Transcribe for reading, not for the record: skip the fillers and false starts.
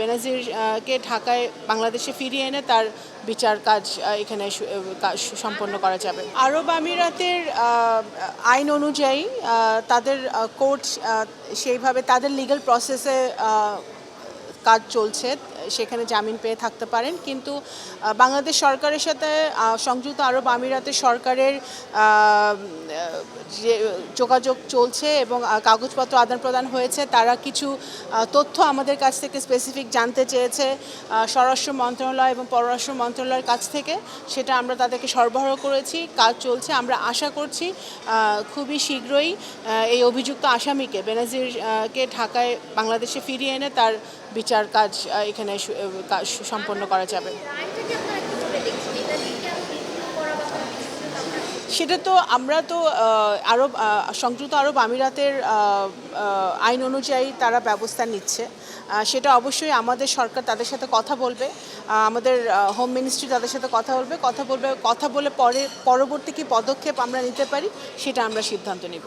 বেনাজির কে ঢাকায় বাংলাদেশে ফিরিয়ে এনে তার বিচার কাজ এখানে সম্পন্ন করা যাবে। আরব আমিরাতের আইন অনুযায়ী তাদের কোর্ট সেইভাবে তাদের লিগ্যাল প্রসেসে কাজ চলছে, সেখানে জামিন পেয়ে থাকতে পারেন। কিন্তু বাংলাদেশ সরকারের সাথে সংযুক্ত আরব আমিরাতের সরকারের যে যোগাযোগ চলছে এবং কাগজপত্র আদান প্রদান হয়েছে। তারা কিছু তথ্য আমাদের কাছ থেকে স্পেসিফিক জানতে চেয়েছে স্বরাষ্ট্র মন্ত্রণালয় এবং পররাষ্ট্র মন্ত্রণালয়ের কাছ থেকে। সেটা আমরা তাদেরকে সরবরাহ করেছি, কাজ চলছে। আমরা আশা করছি খুবই শীঘ্রই এই অভিযুক্ত আসামিকে বেনাজিরকে ঢাকায় বাংলাদেশে ফিরিয়ে এনে তার বিচার কাজ এখানে সম্পন্ন করা যাবে। সেটা তো আমরা তো সংযুক্ত আরব আমিরাতের আইন অনুযায়ী তারা ব্যবস্থা নিচ্ছে। সেটা অবশ্যই আমাদের সরকার তাদের সাথে কথা বলবে, আমাদের হোম মিনিস্ট্রি তাদের সাথে কথা বলে পরবর্তী কী পদক্ষেপ আমরা নিতে পারি সেটা আমরা সিদ্ধান্ত নেব।